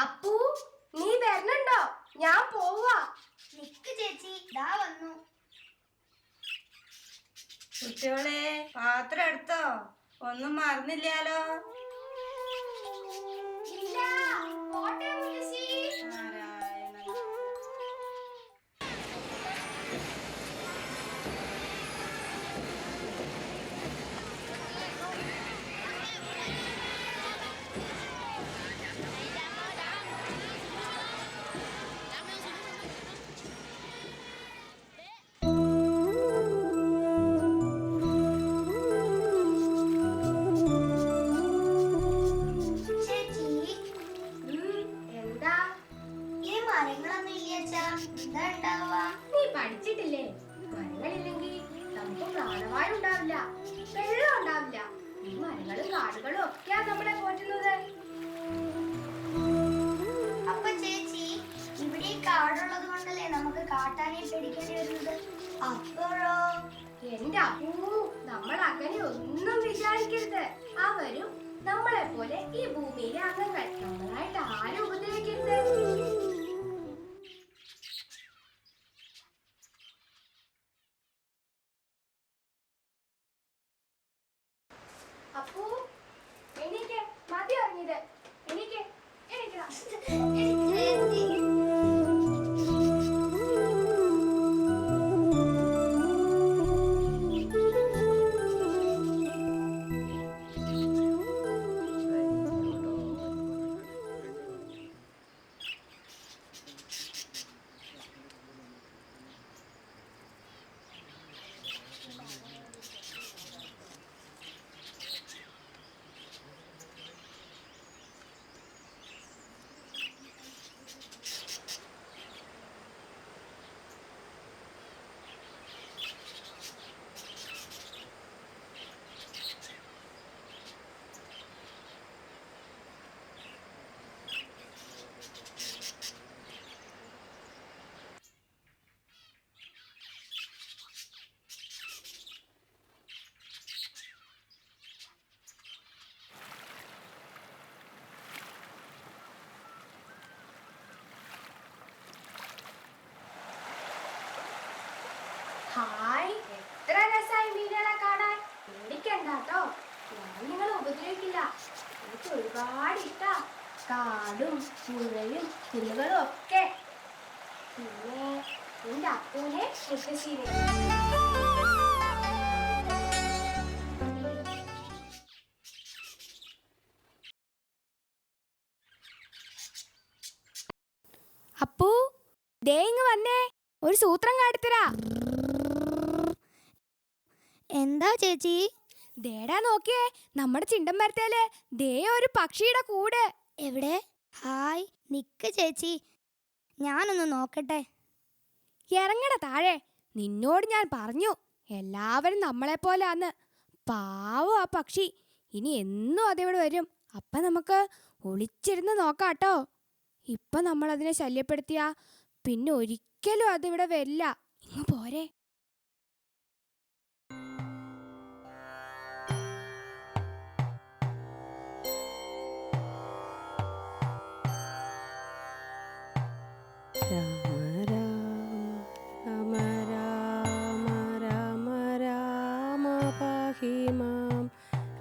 അപ്പു, നീ വരണുണ്ടോ? ഞാൻ പോവാ. നിക്ക് ചേച്ചി, ദാ വന്നു. കുട്ടികളെ, പാത്രം എടുത്തോ? ഒന്നും മറന്നില്ലാലോ? ഇല്ല, പോട്ടെ മുത്തശ്ശി. നീ പഠിച്ചിട്ടില്ലേ? മരങ്ങളില്ലെങ്കിൽ നമുക്ക് പ്രാണവായു ഉണ്ടാവില്ല, വെള്ളം ഉണ്ടാവില്ല. ഈ മരങ്ങളും കാടുകളും ഒക്കെയാ നമ്മളെ പോറ്റുന്നത്. അപ്പൊ ചേച്ചി, ഇവിടെ കാടുള്ളത് കൊണ്ടല്ലേ നമുക്ക് കാട്ടാനെ പിടിക്കേണ്ടി വരുന്നത്? അപ്പോഴോ? എന്റെ അപ്പൂ, നമ്മൾ അങ്ങനെ ഒന്നും വിചാരിക്കരുത്. അവരും നമ്മളെ പോലെ ഈ ഭൂമിയിലെ അംഗങ്ങൾ. നമ്മളായിട്ട് ആരും ഉപദ്രവിക്കരുത്. അപ്പൂ, എനിക്ക് മതി അറിഞ്ഞത്. എനിക്ക് ഹായ്, എത്ര രസമായി മീനുകളെ കാണാൻ. പേടിക്കണ്ടാട്ടോ, ഞാൻ നിങ്ങളെ ഉപദ്രവിക്കില്ല. എനിക്ക് ഒരുപാട് ഇഷ്ടാ കാടും പുഴയും പുല്ലുകളും ഒക്കെ. പിന്നെ എന്റെ അപ്പൂനെ മുത്തശ്ശീനെ. അപ്പൂ, ദേ ഇങ്ങ് വന്നേ, ഒരു സൂത്രം കാട്ടിത്തരാ. എന്താ ചേച്ചി? ദേടാ നോക്കിയേ, നമ്മുടെ ചിണ്ടൻ മരത്തേല് ദേ ഒരു പക്ഷിയുടെ കൂട്. എവിടെ? ഹായ്, നിക്ക് ചേച്ചി, ഞാനൊന്ന് നോക്കട്ടെ. ഇറങ്ങണ താഴെ. നിന്നോട് ഞാൻ പറഞ്ഞു, എല്ലാവരും നമ്മളെ പോലാന്ന്. പാവം ആ പക്ഷി. ഇനി എന്നും അതിവിടെ വരും. അപ്പം നമുക്ക് ഒളിച്ചിരുന്ന് നോക്കാട്ടോ. ഇപ്പം നമ്മൾ അതിനെ ശല്യപ്പെടുത്തിയാ പിന്നെ ഒരിക്കലും അതിവിടെ വരില്ല. ഇങ്ങ് പോരെ. രാമ രാമ രാമ രാമ പാഹി മാം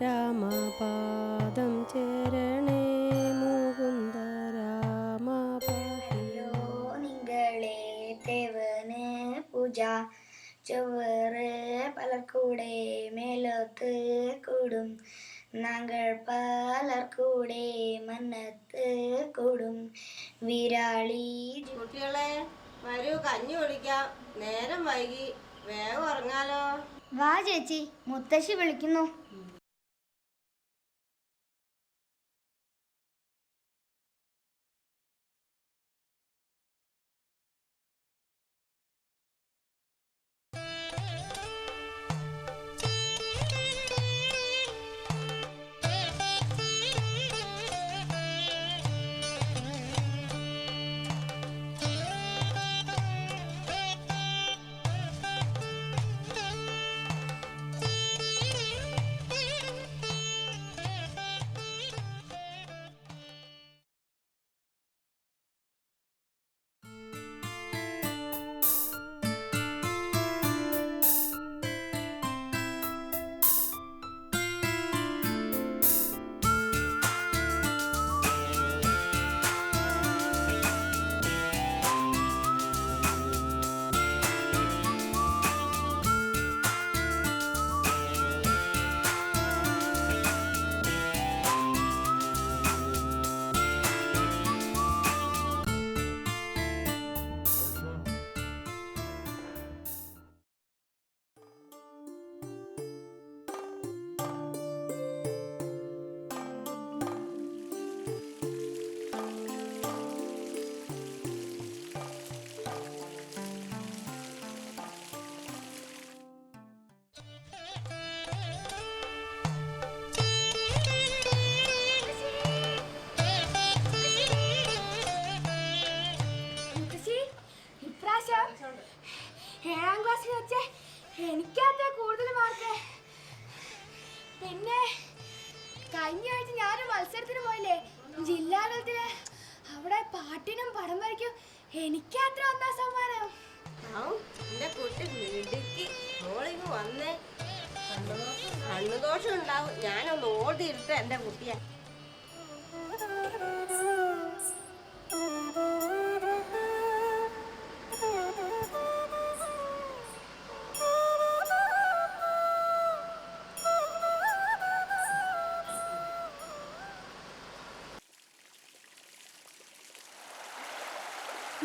രാമപാദം ചരണേ മുകുന്ദ രാമ പാഹിയോ. നിങ്ങളെ ദേവന് പൂജ ചൊവ്വറ് പലർക്കൂടെ മേലോത്ത് കൂടും. നാങ്കൾ പലർക്കൂടെ മന്നത്ത് കൂടും. വിരാളി. കുട്ടികളെ, വരൂ, കഞ്ഞി കുടിക്കാം. നേരം വൈകി, വേഗം ഉറങ്ങാലോ. വാ ചേച്ചി, മുത്തശ്ശി വിളിക്കുന്നു. പാട്ടിനും പടം വരയ്ക്കും എനിക്കത്ര ഒന്നാം സമ്മാനം. എന്റെ കുട്ടി മിടുക്കി. മോളിങ് വന്നേ. കണ്ണുദോഷം ഉണ്ടാവും. ഞാനൊന്ന് ഓടിയിരുത്ത എന്റെ കുട്ടിയെ.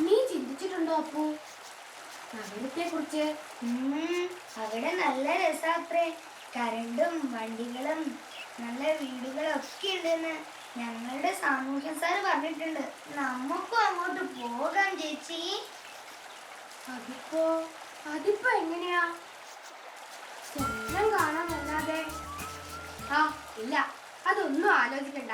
നീ ചിന്തിച്ചിട്ടുണ്ടോ അപ്പു നഗരത്തെ കുറിച്ച്? അവിടെ നല്ല രസാത്രേ. കരണ്ടും വണ്ടികളും നല്ല വീടുകളും ഒക്കെ ഉണ്ടെന്ന് ഞങ്ങളുടെ സാമൂഹ്യ സാറ് പറഞ്ഞിട്ടുണ്ട്. നമുക്കും അങ്ങോട്ട് പോകാം ചേച്ചി. അതിപ്പോ എങ്ങനെയാ? സ്വപ്നം കാണാനല്ലാതെ. ആ ഇല്ല, അതൊന്നും ആലോചിക്കണ്ട.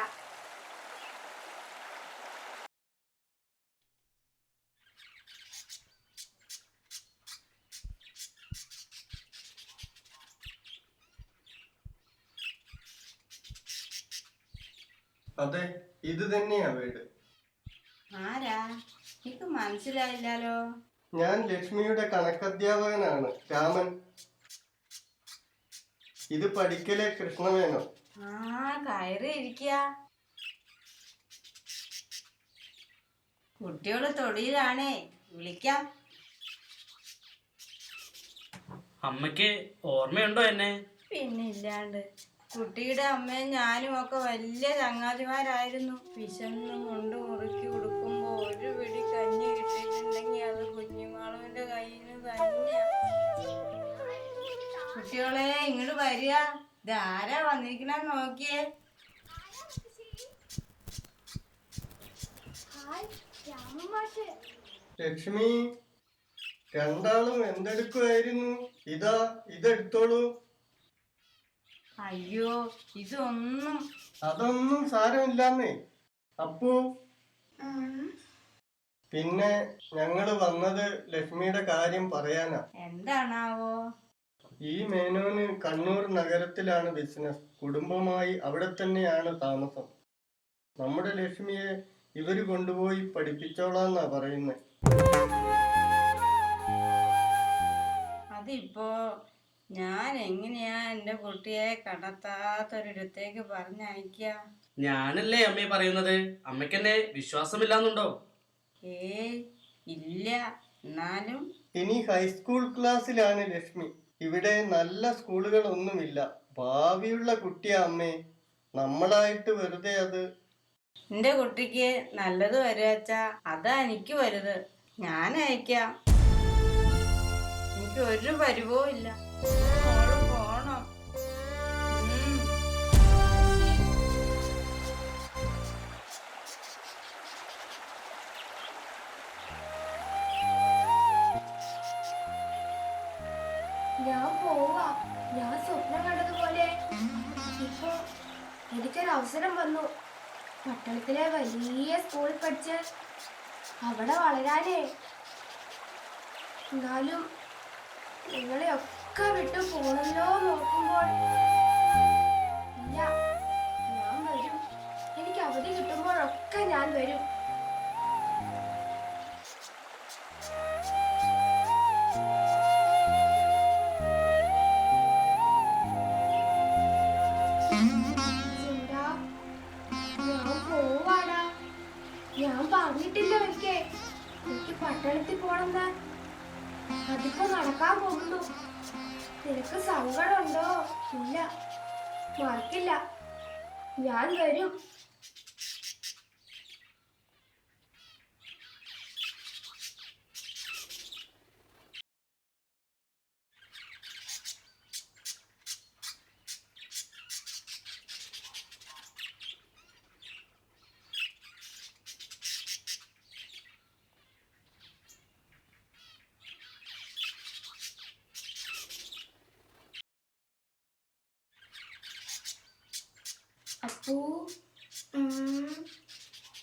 അതെ, ഇത് തന്നെയാ വീട്. ആരാ? എനിക്ക് മനസ്സിലായില്ലാലോ. ഞാൻ ലക്ഷ്മിയുടെ കണക്കധ്യാപകനാണ്, രാമൻ. ഇത് പഠിക്കലെ കൃഷ്ണമേനോ. കയറി ഇരിക്ക. കുട്ടിയോട് തൊടിയിലാണേ, വിളിക്കാം. അമ്മയ്ക്ക് ഓർമ്മയുണ്ടോ എന്നെ? പിന്നെ ഇല്ലാണ്ട്. കുട്ടിയുടെ അമ്മയും ഞാനും ഒക്കെ വലിയ ചങ്ങാതിമാരായിരുന്നു. വിശന്ന് കൊണ്ട് മുറുക്കി കൊടുക്കുമ്പോ ഒരു പിടി കഞ്ഞി കിട്ടിയിട്ടുണ്ടെങ്കിൽ അത് കുഞ്ഞുമാളുവിന്റെ കയ്യിൽ നിന്ന് തന്നെയാ. കുട്ടികളെ ഇങ്ങോട്ട് വരിക. ഇതാരാ വന്നിരിക്കണെന്ന് നോക്കിയേ. ലക്ഷ്മി, രണ്ടാളും എന്തെടുക്കുമായിരുന്നു? ഇതെടുത്തോളൂ. അയ്യോ, അതൊന്നും സാരമില്ലാന്നേ അപ്പു. പിന്നെ ഞങ്ങള് വന്നത് ലക്ഷ്മിയുടെ കാര്യം പറയാനാ. എന്താണാവോ? ഈ മേനോന് കണ്ണൂർ നഗരത്തിലാണ് ബിസിനസ്. കുടുംബമായി അവിടെ തന്നെയാണ് താമസം. നമ്മുടെ ലക്ഷ്മിയെ ഇവര് കൊണ്ടുപോയി പഠിപ്പിച്ചോളാന്നാ പറയുന്നത്. അതിപ്പോ ഞാൻ എങ്ങനെയാ എന്റെ കുട്ടിയെ കടത്താത്തൊരിടത്തേക്ക് പറഞ്ഞയക്ക? ഞാനല്ലേ അമ്മയെ പറയുന്നത്. അമ്മയ്ക്കെന്നെ വിശ്വാസമില്ലാന്നുണ്ടോ? ഇല്ല. എന്നാലും ഇനി ഹൈസ്കൂൾ ക്ലാസ്സിലാണ് ലക്ഷ്മി. ഇവിടെ നല്ല സ്കൂളുകളൊന്നുമില്ല. ഭാവിയുള്ള കുട്ടിയാ അമ്മേ. നമ്മളായിട്ട് വെറുതെ അത്. എന്റെ കുട്ടിക്ക് നല്ലത് വരുവച്ചാ അതാ എനിക്ക് വലുത്. ഞാൻ അയക്കാം. എനിക്ക് ഒരു പരിവവും ഇല്ല. മോള് പോണം. ഞാൻ പോവാ. ഞാൻ സ്വപ്നം കണ്ടതുപോലെ ഇപ്പൊ എനിക്കൊരവസരം വന്നു. പട്ടണത്തിലെ വലിയ സ്കൂളിൽ പഠിച്ച് അവിടെ വളരാനേ. എന്നാലും നിങ്ങളെ ഒക്കെ വിട്ടു പോണല്ലോ നോക്കുമ്പോൾ ഇല്ല, ഞാൻ വരും. എനിക്ക് അവധി കിട്ടുമ്പോഴൊക്കെ ഞാൻ വരും. ഞാൻ പോവാടാ. ഞാൻ പറഞ്ഞിട്ടില്ല എനിക്ക് പട്ടണത്തിൽ പോണെന്ന്. അതിപ്പോ നടക്കാൻ പോകുന്നു. നിനക്ക് സങ്കടമുണ്ടോ? ഇല്ല, മറക്കില്ല. ഞാൻ വരും. അപ്പൂ,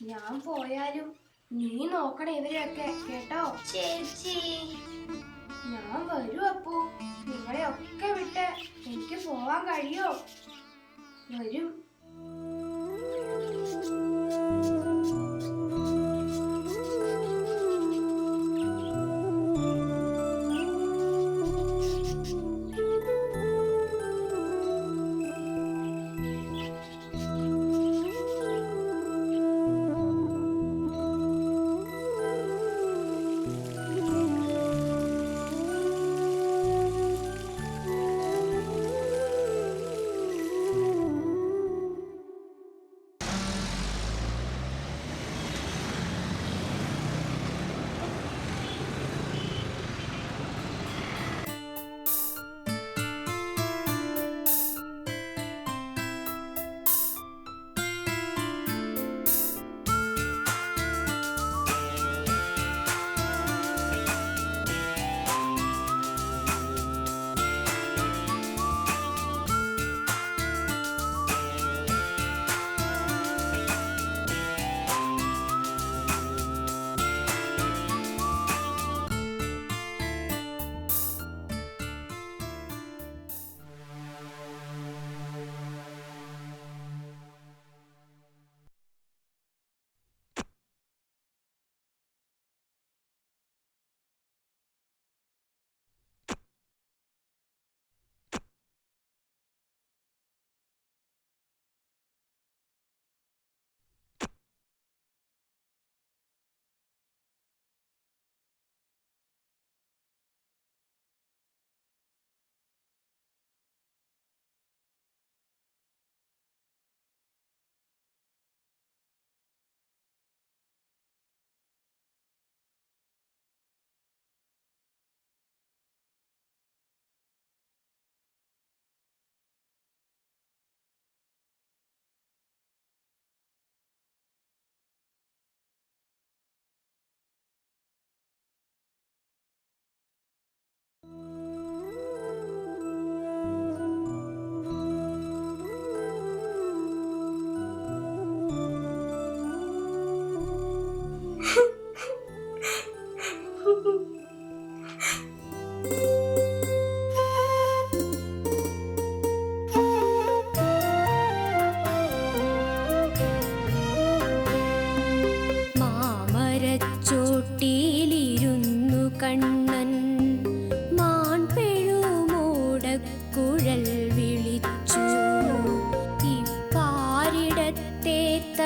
ഞാൻ പോയാലും നീ നോക്കണം ഇവരെയൊക്കെ, കേട്ടോ? ചേച്ചി, ഞാൻ വരൂ അപ്പൂ. നിങ്ങളെ ഒക്കെ വിട്ട് എനിക്ക് പോവാൻ കഴിയോ? വരും.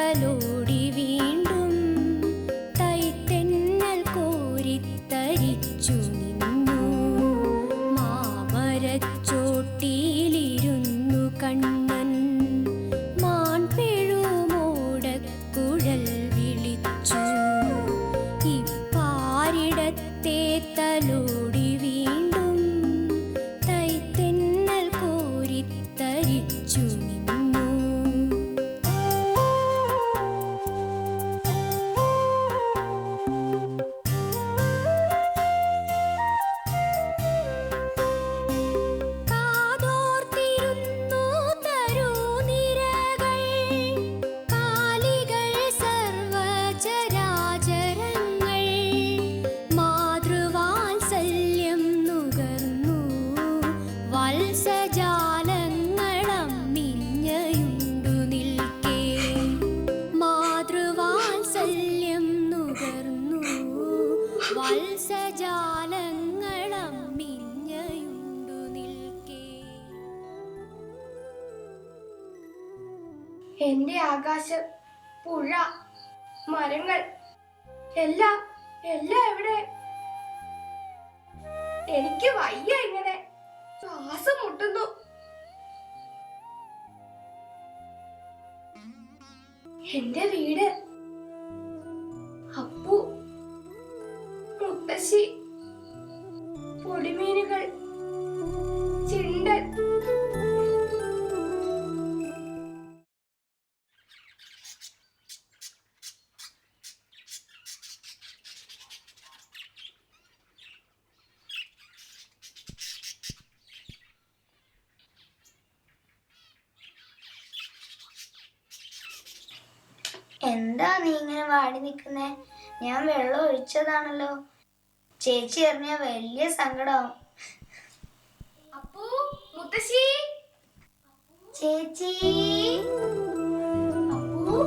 തലോടി വീണ്ടും തൈത്തെന്നൽ കോരിത്തരിച്ചു നിന്നു. മാമരച്ചോട്ടിയിലിരുന്നു കണ്ണൻ മാൻപെഴുമോടക്കുഴൽ വിളിച്ചു. ഇപ്പാരിടത്തെ തലോടി വീണ്ടും തൈത്തെന്നൽ കോരിത്തരിച്ചു നിന്നു. കാതോർത്തിരുന്നു തരുനിരകൾ കാലികൾ സർവചരാചരങ്ങൾ മാതൃവാത്സല്യം നുകർന്നു വത്സജാലങ്ങളം മിഞ്ഞയുണ്ടു നിൽക്കേ. മാതൃവാത്സല്യം നുകർന്നു വത്സജാലങ്ങളം മിഞ്ഞയുണ്ടു നിൽക്കേ. എന്റെ ആകാശം, പുഴ, മരങ്ങൾ എല്ലാം എല്ലാം എവിടെ? എനിക്ക് വയ്യ, ഇങ്ങനെ ശ്വാസം മുട്ടുന്നു. എന്റെ വീട്, അപ്പു, മുത്തശ്ശി, പൊടിമീനുകൾ, ചിണ്ടൻ. എന്താ നീ ഇങ്ങനെ വാടി നിൽക്കുന്നേ? ഞാൻ വെള്ളം ഒഴിച്ചതാണല്ലോ. ചേച്ചി അറിഞ്ഞ വലിയ സങ്കടമാവും. അപ്പു, മുത്തശ്ശി, ചേച്ചി, അപ്പു.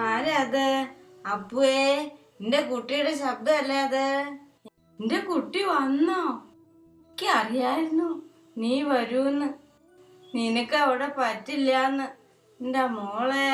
ആരാ അത്? അപ്പുവേ, എന്റെ കുട്ടിയുടെ ശബ്ദമല്ലേ അത്? എന്റെ കുട്ടി വന്നോ? എനിക്ക് അറിയായിരുന്നു നീ വരൂന്ന്. നിനക്ക് അവിടെ പറ്റില്ലാന്ന് എന്റെ മോളെ.